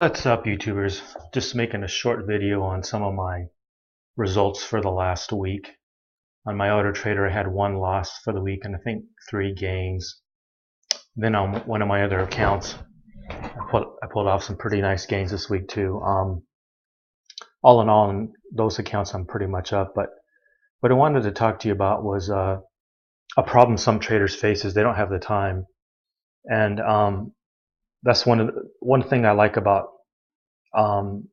What's up, YouTubers? Just making a short video on some of my results for the last week. On my auto trader, I had one loss for the week and I think 3 gains. Then on one of my other accounts, I pulled off some pretty nice gains this week too. All in all, in those accounts, I'm pretty much up. But what I wanted to talk to you about was a problem some traders face is they don't have the time, and that's one thing I like about um,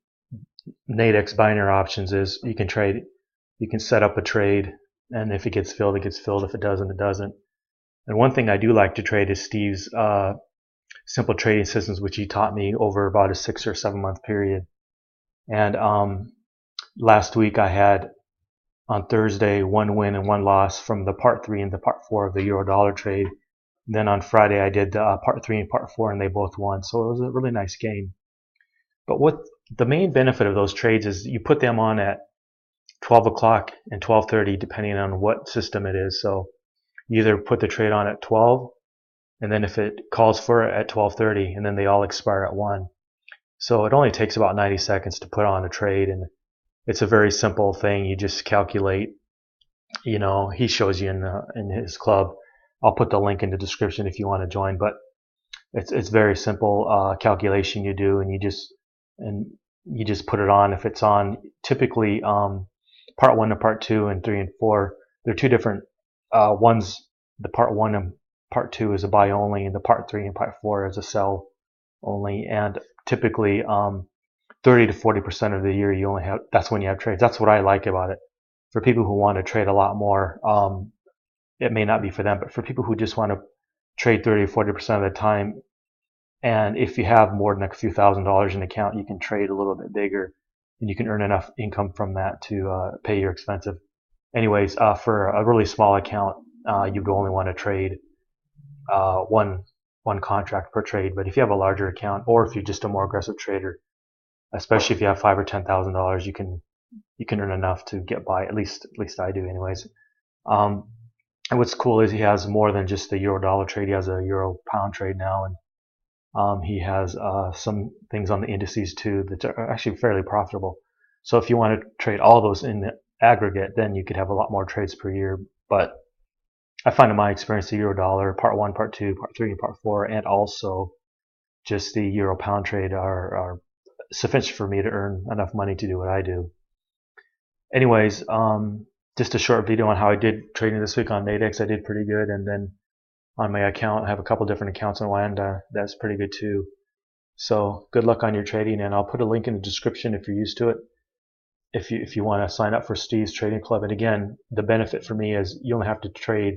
Nadex binary options is you can set up a trade, and if it gets filled, it gets filled. If it doesn't, it doesn't. And one thing I do like to trade is Steve's simple trading systems, which he taught me over about a 6 or 7 month period. And last week I had on Thursday 1 win and 1 loss from the part 3 and the part 4 of the euro dollar trade. Then on Friday I did part 3 and part 4, and they both won. So it was a really nice game. But what the main benefit of those trades is you put them on at 12 o'clock and 12:30, depending on what system it is. So you either put the trade on at 12, and then if it calls for it at 12:30, and then they all expire at 1. So it only takes about 90 seconds to put on a trade, and it's a very simple thing. You just calculate. He shows you in his club. I'll put the link in the description if you want to join. But it's very simple calculation you do, and you just put it on. If it's on, typically part 1 to part 2 and 3 and 4, they're two different ones. The part 1 and part 2 is a buy only, and the part 3 and part 4 is a sell only. And typically 30 to 40% of the year that's when you have trades. That's what I like about it. For people who want to trade a lot more, it may not be for them, but for people who just want to trade 30 to 40% of the time, and if you have more than a few $1,000s in an account, you can trade a little bit bigger, and you can earn enough income from that to pay your expensive. Anyways, for a really small account, you'd only want to trade one contract per trade. But if you have a larger account, or if you're just a more aggressive trader, especially if you have $5,000 or $10,000, you can earn enough to get by. At least I do, anyways. And what's cool is he has more than just the euro dollar trade. He has a euro pound trade now, and he has some things on the indices too that are actually fairly profitable. So if you want to trade all those in the aggregate, then you could have a lot more trades per year. But I find in my experience the euro dollar, part 1, part 2, part 3, and part 4, and also just the euro pound trade are sufficient for me to earn enough money to do what I do. Anyways, just a short video on how I did trading this week on Nadex. I did pretty good, and then on my account, I have a couple different accounts on one. That's pretty good too. So good luck on your trading, and I'll put a link in the description if you're used to it. If you want to sign up for Steve's Trading Club. And again, the benefit for me is you only have to trade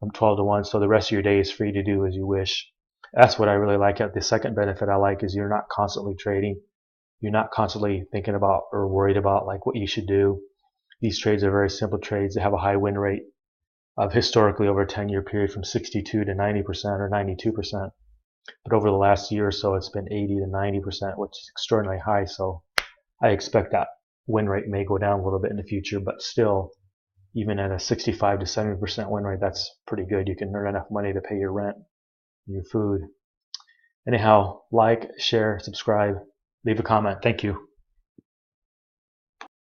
from 12 to 1, so the rest of your day is free to do as you wish. That's what I really like. The second benefit I like is you're not constantly trading. You're not constantly thinking about or worried about like what you should do. These trades are very simple trades. They have a high win rate of historically over a 10-year period from 62 to 90% or 92%. But over the last year or so, it's been 80 to 90%, which is extraordinarily high. So I expect that win rate may go down a little bit in the future, but still, even at a 65 to 70% win rate, that's pretty good. You can earn enough money to pay your rent and your food. Anyhow, like, share, subscribe, leave a comment. Thank you.